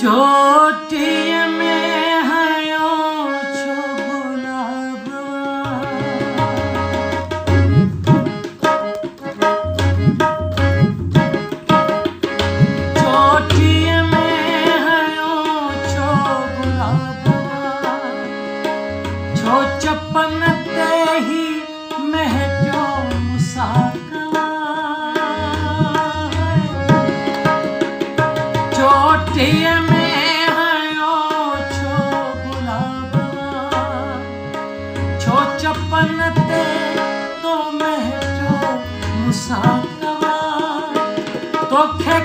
चोटीअ में हयो छो गुलाब चोटीअ में हयो छो गुलाब छो चपन ते ही महटियो मुसाकवा चोटीअ में चपन ते तो महटियो मुसाकवा तोखे